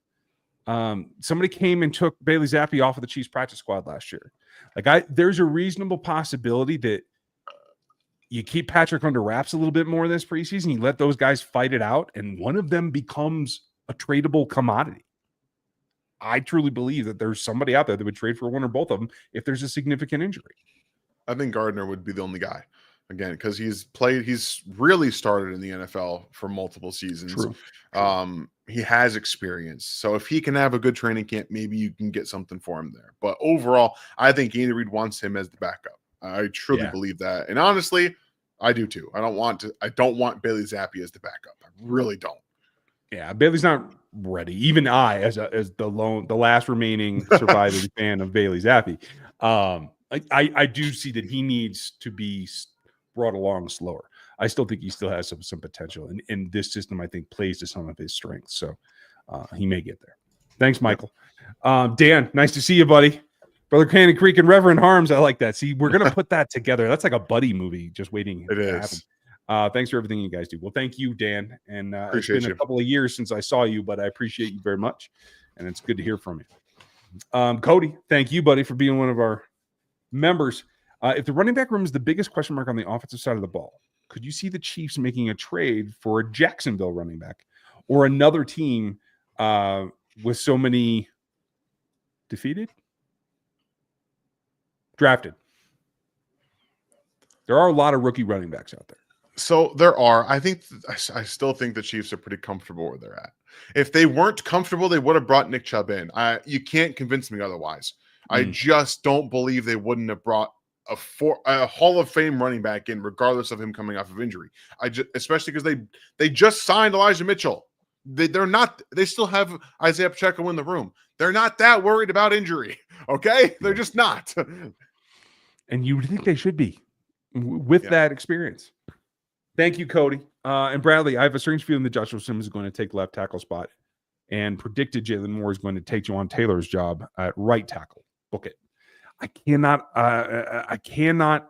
Somebody came and took Bailey Zappi off of the Chiefs practice squad last year. Like, there's a reasonable possibility that you keep Patrick under wraps a little bit more this preseason. You let those guys fight it out, and one of them becomes a tradable commodity. I truly believe that there's somebody out there that would trade for one or both of them if there's a significant injury. I think Gardner would be the only guy. Again, because he's really started in the NFL for multiple seasons. True. He has experience. So if he can have a good training camp, maybe you can get something for him there. But overall, I think Andy Reid wants him as the backup. I truly Yeah. believe that. And honestly, I do too. I don't want Bailey Zappi as the backup. I really don't. Yeah, Bailey's not ready. Even I, as the last remaining surviving fan of Bailey Zappi, I do see that he needs to be brought along slower. I still think he still has some potential, and this system I think plays to some of his strengths. So he may get there. Thanks, Michael. Dan, nice to see you, buddy. Brother Cannon Creek and Reverend Harms. I like that. See, we're gonna put that together. That's like a buddy movie, just waiting It to is. happen. Thanks for everything you guys do. Well, thank you, Dan. And it's Appreciate been a you. couple of years since I saw you, but I appreciate you very much. And it's good to hear from you. Cody, thank you, buddy, for being one of our members. If the running back room is the biggest question mark on the offensive side of the ball, could you see the Chiefs making a trade for a Jacksonville running back or another team with so many drafted? There are a lot of rookie running backs out there. So there are. I still think the Chiefs are pretty comfortable where they're at. If they weren't comfortable, they would have brought Nick Chubb in. You can't convince me otherwise. I just don't believe they wouldn't have brought a Hall of Fame running back in, regardless of him coming off of injury. Especially because they just signed Elijah Mitchell. They're not. They still have Isaiah Pacheco in the room. They're not that worried about injury. Okay, they're just not. And you would think they should be with that experience. Thank you, Cody. And Bradley, I have a strange feeling that Joshua Simmons is going to take left tackle spot and predicted Jalen Moore is going to take Juwan Taylor's job at right tackle. Book it. I cannot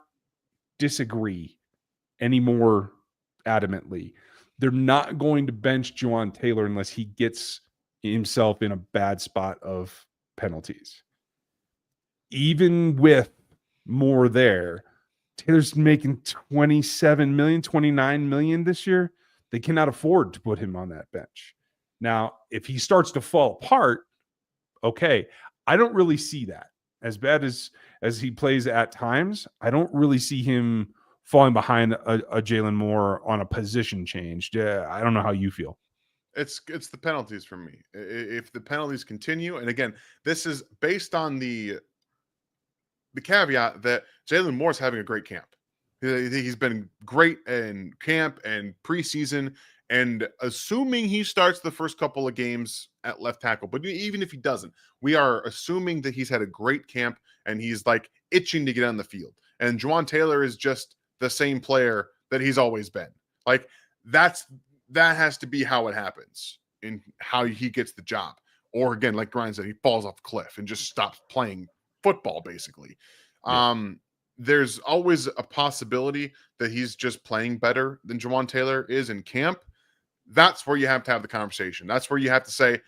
disagree any more adamantly. They're not going to bench Juwan Taylor unless he gets himself in a bad spot of penalties. Even with Moore there, Taylor's making 27 million, 29 million this year. They cannot afford to put him on that bench. Now, if he starts to fall apart, okay. I don't really see that. As bad as he plays at times, I don't really see him falling behind a Jalen Moore on a position change. I don't know how you feel. It's the penalties for me. If the penalties continue, and again, this is based on the caveat that Jalen Moore's having a great camp. He's been great in camp and preseason, and assuming he starts the first couple of games at left tackle, but even if he doesn't, we are assuming that he's had a great camp and he's like itching to get on the field. And Juwan Taylor is just the same player that he's always been. Like that has to be how it happens in how he gets the job. Or again, like Ryan said, he falls off a cliff and just stops playing football, basically. There's always a possibility that he's just playing better than Juwan Taylor is in camp. That's where you have to have the conversation. That's where you have to say,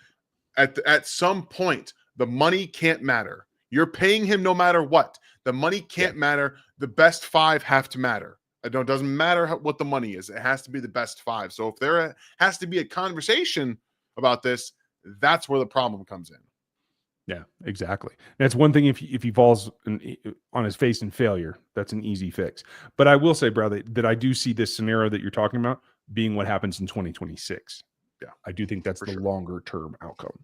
at some point, the money can't matter. You're paying him no matter what. The money can't matter. The best five have to matter. It doesn't matter what the money is. It has to be the best five. So if there has to be a conversation about this, that's where the problem comes in. Yeah, exactly. That's one thing. If he falls on his face in failure, that's an easy fix. But I will say, Bradley, that I do see this scenario that you're talking about being what happens in 2026. Yeah, I do think that's the longer term outcome.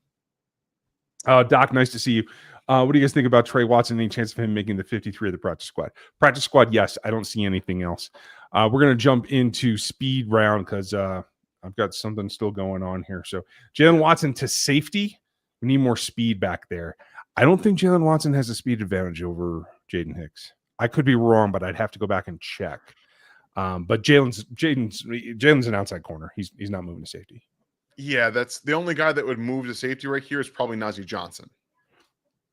Doc, nice to see you. What do you guys think about Trey Watson? Any chance of him making the 53 of the practice squad? Practice squad, yes. I don't see anything else. We're going to jump into speed round because I've got something still going on here. So Jalen Watson to safety. We need more speed back there. I don't think Jalen Watson has a speed advantage over Jaden Hicks. I could be wrong, but I'd have to go back and check. But Jalen's an outside corner. He's not moving to safety. Yeah, that's the only guy that would move to safety right here is probably Najee Johnson.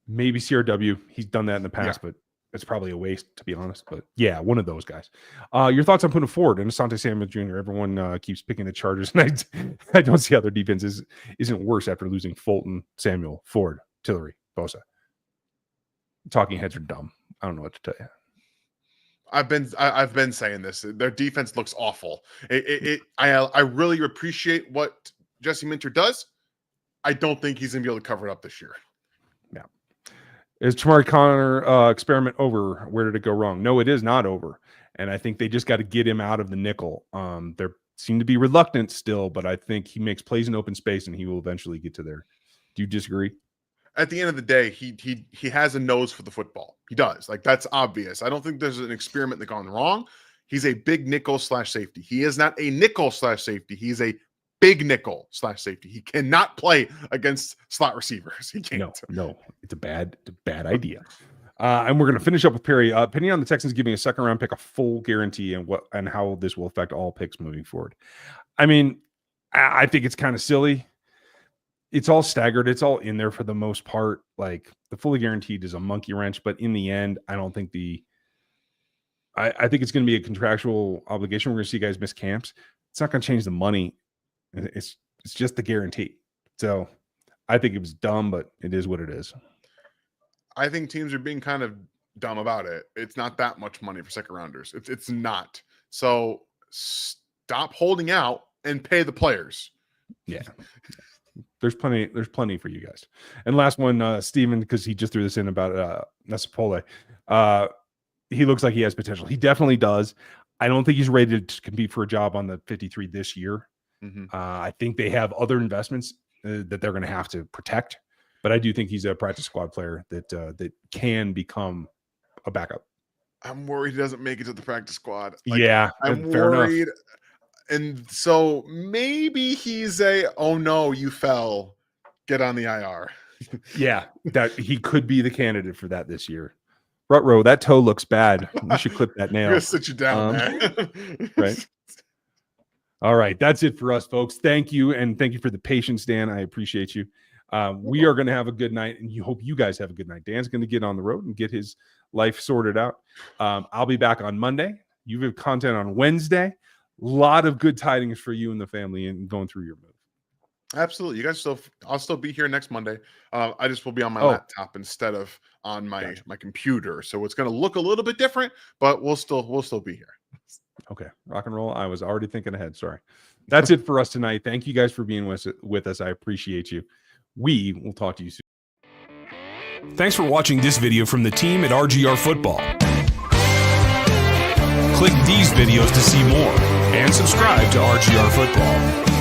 Maybe CRW. He's done that in the past, but it's probably a waste, to be honest. But yeah, one of those guys. Your thoughts on putting forward and Asante Samuel Jr.? Everyone keeps picking the Chargers, and I don't see how their defense isn't worse after losing Fulton, Samuel, Ford, Tillery, Bosa. Talking heads are dumb. I don't know what to tell you. I've been saying this. Their defense looks awful. I really appreciate what Jesse Minter does. I don't think he's gonna be able to cover it up this year. Yeah. Is Tamari Connor experiment over? Where did it go wrong? No, it is not over. And I think they just got to get him out of the nickel. They seem to be reluctant still, but I think he makes plays in open space and he will eventually get to there. Do you disagree? At the end of the day, he has a nose for the football. He does. Like, that's obvious. I don't think there's an experiment that gone wrong. He's a big nickel / safety. He is not a nickel / safety. He's a big nickel / safety. He cannot play against slot receivers. He can't. No, it's a bad idea. And we're going to finish up with Perry. Depending on the Texans giving a second round pick a full guarantee and how this will affect all picks moving forward. I mean, I think it's kind of silly. It's all staggered. It's all in there for the most part. Like, the fully guaranteed is a monkey wrench, but in the end, I don't think I think it's going to be a contractual obligation. We're going to see guys miss camps. It's not going to change the money. It's just the guarantee. So I think it was dumb, but it is what it is. I think teams are being kind of dumb about it. It's not that much money for second rounders. It's not. So stop holding out and pay the players. Yeah. There's plenty for you guys. And last one, Steven, because he just threw this in about Nesapole. He looks like he has potential. He definitely does. I don't think he's ready to compete for a job on the 53 this year. Mm-hmm. I think they have other investments that they're going to have to protect. But I do think he's a practice squad player that can become a backup. I'm worried he doesn't make it to the practice squad. I'm worried. Enough. And so maybe he's oh no, you fell. Get on the IR. Yeah, that he could be the candidate for that this year. Rutro, that toe looks bad. We should clip that nail. I'm gonna sit you down, man. Right. All right, that's it for us, folks. Thank you, and thank you for the patience, Dan. I appreciate you. We are going to have a good night, and you hope you guys have a good night. Dan's going to get on the road and get his life sorted out. I'll be back on Monday. You have content on Wednesday. A lot of good tidings for you and the family and going through your move. Absolutely. You guys I'll still be here next Monday. I just will be on my laptop instead of on my computer. So it's going to look a little bit different, but we'll still be here. Okay. Rock and roll. I was already thinking ahead. Sorry. That's it for us tonight. Thank you guys for being with us. I appreciate you. We will talk to you soon. Thanks for watching this video from the team at RGR Football. Click these videos to see more and subscribe to RGR Football.